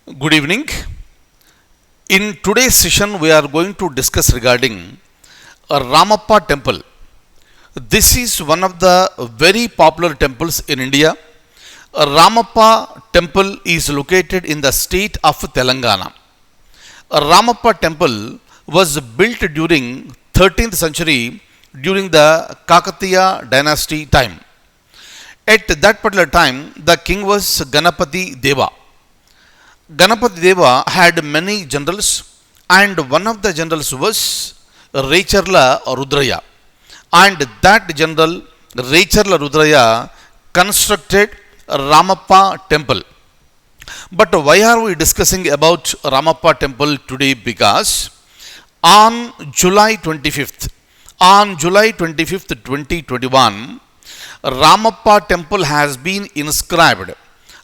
Good evening. In today's session, we are going to discuss regarding Ramappa Temple. This is one of the very popular temples in India. Ramappa Temple is located in the state of Telangana. Ramappa Temple was built during 13th century during the Kakatiya dynasty time. At that particular time, the king was Ganapati Deva. Ganapati Deva had many generals, and one of the generals was Recharla Rudraya. And that general, Recharla Rudraya, constructed Ramappa temple. But why are we discussing about Ramappa temple today? Because on July 25th, 2021, Ramappa temple has been inscribed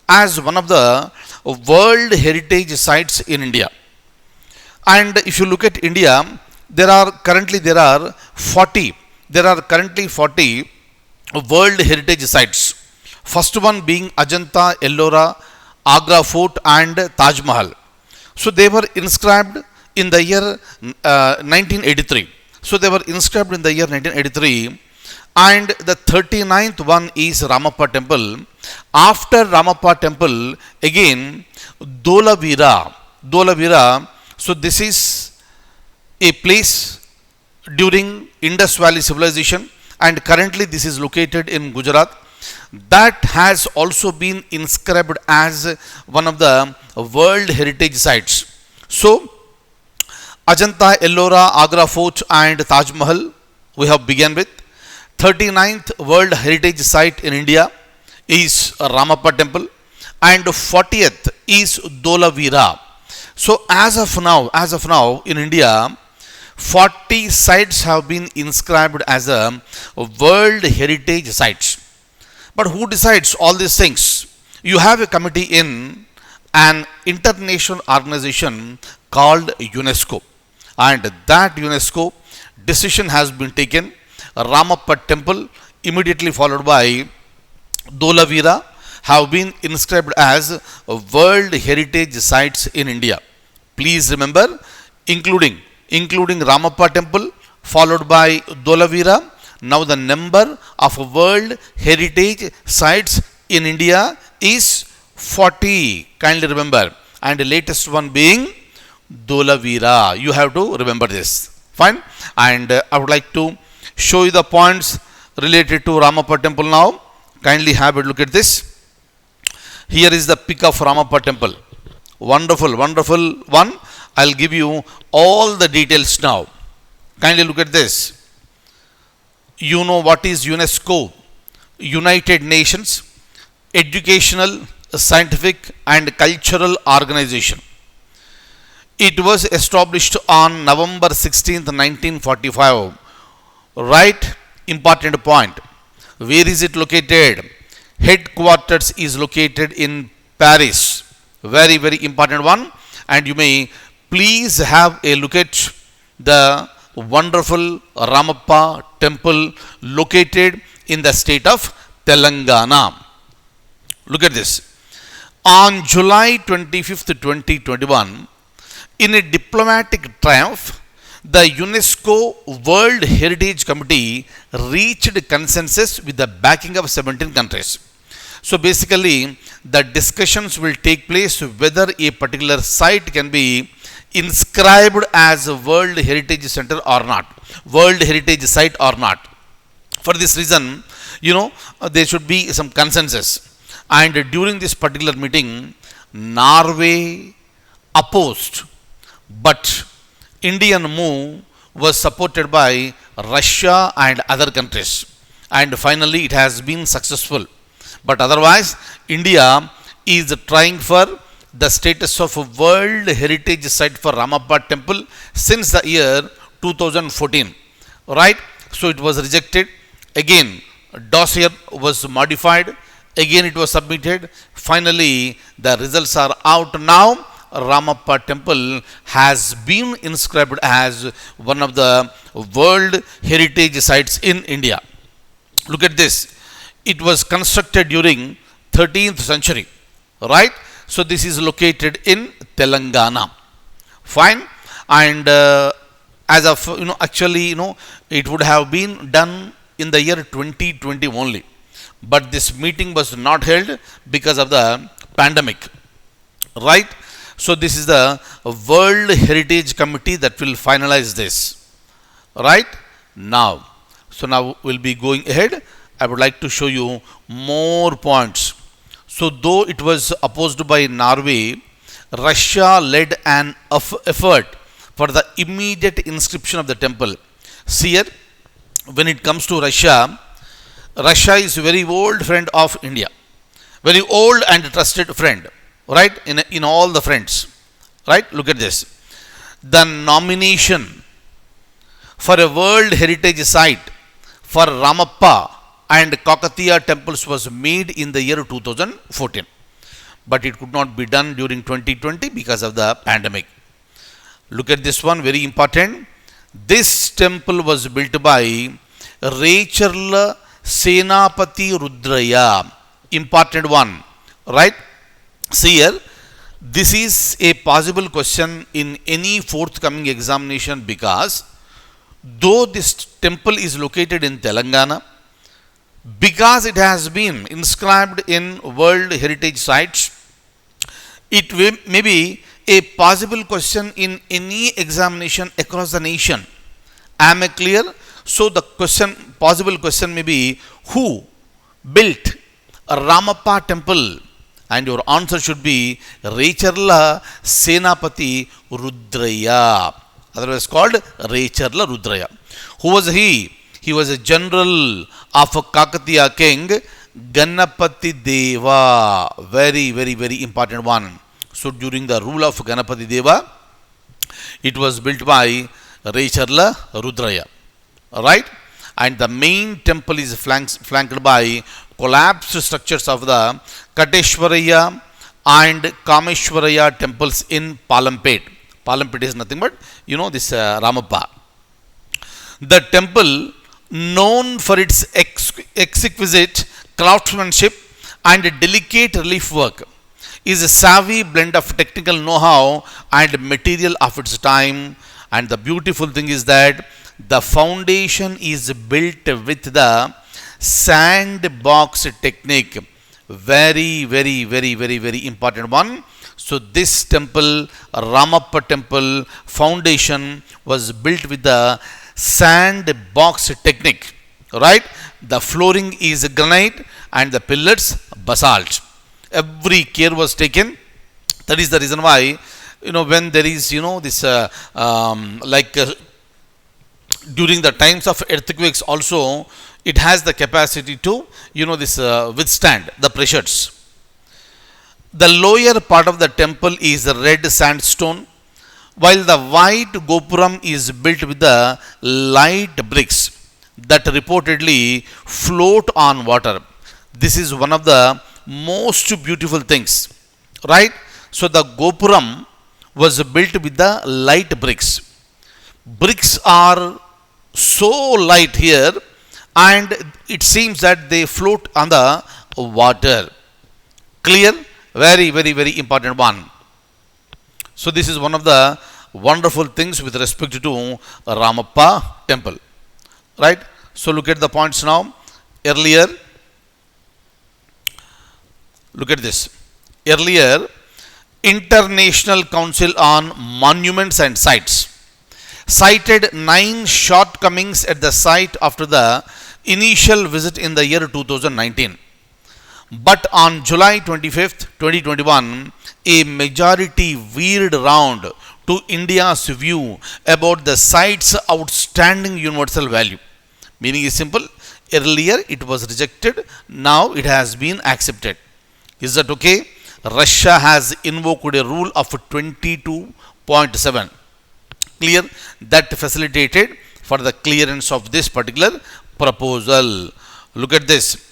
as one of the World Heritage Sites in India. And if you look at India, there are currently 40 World Heritage Sites. First one being Ajanta, Ellora, Agra Fort and Taj Mahal. So they were inscribed in the year 1983. And the 39th one is Ramappa temple. After Ramappa temple, again Dolavira. So this is a place during Indus Valley civilization, and currently this is located in Gujarat. That has also been inscribed as one of the World Heritage Sites. So Ajanta, Ellora, Agra Fort and Taj Mahal we have begun with. 39th World Heritage Site in India is Ramappa Temple, and 40th is Dolavira. So as of now in India, 40 sites have been inscribed as a World Heritage Sites. But who decides all these things? You have a committee in an international organization called UNESCO, and that UNESCO decision has been taken. Ramappa temple, immediately followed by Dolavira, have been inscribed as World Heritage Sites in India. Please remember, including Ramappa temple, followed by Dolavira. Now the number of World Heritage Sites in India is 40. Kindly remember. And the latest one being Dolavira. You have to remember this. Fine. And I would like to show you the points related to Ramappa temple now. Kindly have a look at this. Here is the pic of Ramappa temple. Wonderful one. I'll give you all the details now. Kindly look at this. You know what is UNESCO? United Nations Educational, Scientific and Cultural Organization. It was established on November 16th, 1945. Right, important point. Where is it located? Headquarters is located in Paris. Very important one. And you may please have a look at the wonderful Ramappa temple located in the state of Telangana. Look at this. On July 25th, 2021, in a diplomatic triumph, the UNESCO World Heritage Committee reached consensus with the backing of 17 countries. So basically, the discussions will take place whether a particular site can be inscribed as a World Heritage Center or not, World Heritage Site or not. For this reason, there should be some consensus. And during this particular meeting, Norway opposed, but Indian move was supported by Russia and other countries, and finally it has been successful. But otherwise, India is trying for the status of a World Heritage Site for Ramappa temple since the year 2014. Right? So it was rejected. Again, dossier was modified. Again, it was submitted. Finally, the results are out now. Ramappa temple has been inscribed as one of the World Heritage Sites in India. Look at this. It was constructed during 13th century, right? So this is located in Telangana. Fine. And as of, actually, it would have been done in the year 2020 only. But this meeting was not held because of the pandemic. Right. So this is the World Heritage Committee that will finalize this. Right. Now, so now we'll be going ahead. I would like to show you more points. So though it was opposed by Norway, Russia led an effort for the immediate inscription of the temple. See here, when it comes to Russia, Russia is a very old friend of India, very old and trusted friend, right? In all the friends, right? Look at this. The nomination for a World Heritage Site for Ramappa and Kakatiya temples was made in the year 2014. But it could not be done during 2020 because of the pandemic. Look at this one, very important. This temple was built by Raicherla Senapati Rudraya. Important one, right? See here, this is a possible question in any forthcoming examination because though this temple is located in Telangana, because it has been inscribed in World Heritage Sites, it may be a possible question in any examination across the nation. Am I clear? So the possible question may be, who built Ramappa temple? And your answer should be Raicherla Senapati Rudraya, otherwise called Raicherla Rudraya. Who was he? He was a general of Kakatiya king Ganapati Deva. Very, very, very important one. So during the rule of Ganapati Deva, it was built by Raicherla Rudraya. Right? And the main temple is flanked by collapsed structures of the Kateshwaraya and Kameshwaraya temples in Palampet. Palampet is nothing but, this Ramappa. The temple, known for its exquisite craftsmanship and delicate relief work, is a savvy blend of technical know-how and material of its time. And the beautiful thing is that the foundation is built with the sandbox technique. Very, very, very, very, very important one. So this temple, Ramappa temple foundation, was built with the sandbox technique, right? The flooring is granite and the pillars basalt. Every care was taken. That is the reason why, when there is, this during the times of earthquakes also, it has the capacity to, withstand the pressures. The lower part of the temple is red sandstone, while the white gopuram is built with the light bricks that reportedly float on water. This is one of the most beautiful things, right? So the gopuram was built with the light bricks. Bricks are so light here, and it seems that they float on the water. Clear? Very, very, very important one. So this is one of the wonderful things with respect to Ramappa temple, right? So look at the points now. Earlier, look at this. Earlier, International Council on Monuments and Sites cited 9 shortcomings at the site after the initial visit in the year 2019. But on July 25th, 2021, a majority veered round to India's view about the site's outstanding universal value. Meaning is simple. Earlier it was rejected, now it has been accepted. Is that okay? Russia has invoked a rule of 22.7. Clear? That facilitated for the clearance of this particular proposal. Look at this.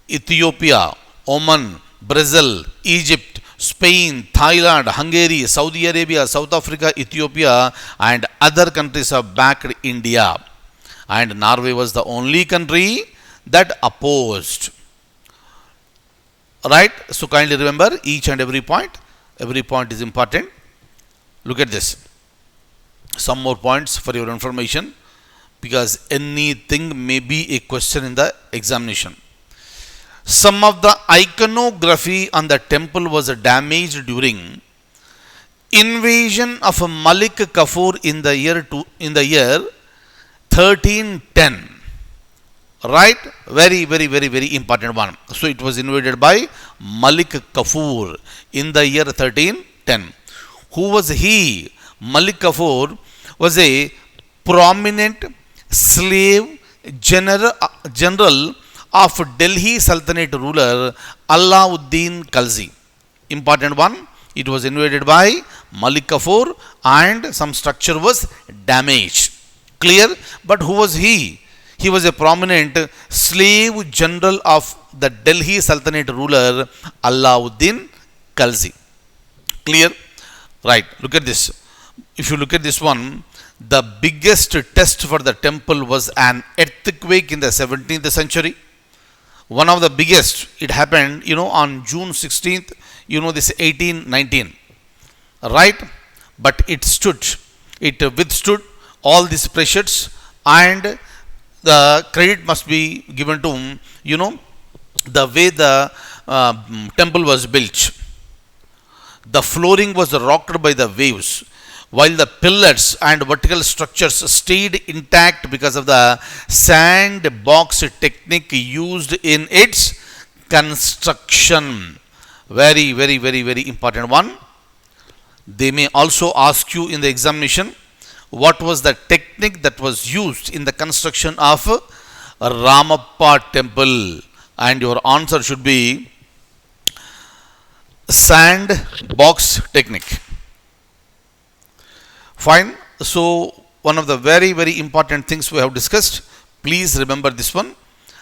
Ethiopia, Oman, Brazil, Egypt, Spain, Thailand, Hungary, Saudi Arabia, South Africa, Ethiopia, and other countries have backed India. And Norway was the only country that opposed. Right? So kindly remember each and every point. Every point is important. Look at this. Some more points for your information, because anything may be a question in the examination. Some of the iconography on the temple was damaged during invasion of Malik Kafur in the year 1310. Right? Very important one. So it was invaded by Malik Kafur in the year 1310. Who was he? Malik Kafur was a prominent slave general of Delhi Sultanate ruler Alauddin Khalji. Important one. It was invaded by Malik Kafur and some structure was damaged. Clear? But who was he? He was a prominent slave general of the Delhi Sultanate ruler Alauddin Khalji. Clear? Right. Look at this. If you look at this one, the biggest test for the temple was an earthquake in the 17th century. One of the biggest. It happened, on June 16th, this 1819. Right? But it withstood all these pressures, and the credit must be given to, the way the temple was built. The flooring was rocked by the waves, while the pillars and vertical structures stayed intact because of the sandbox technique used in its construction. Very important one. They may also ask you in the examination, what was the technique that was used in the construction of Ramappa temple? And your answer should be sandbox technique. Fine. So one of the very important things we have discussed. Please remember this one.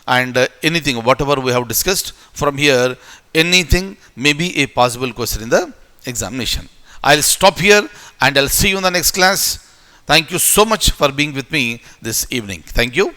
And anything, whatever we have discussed from here, anything may be a possible question in the examination. I'll stop here and I'll see you in the next class. Thank you so much for being with me this evening. Thank you.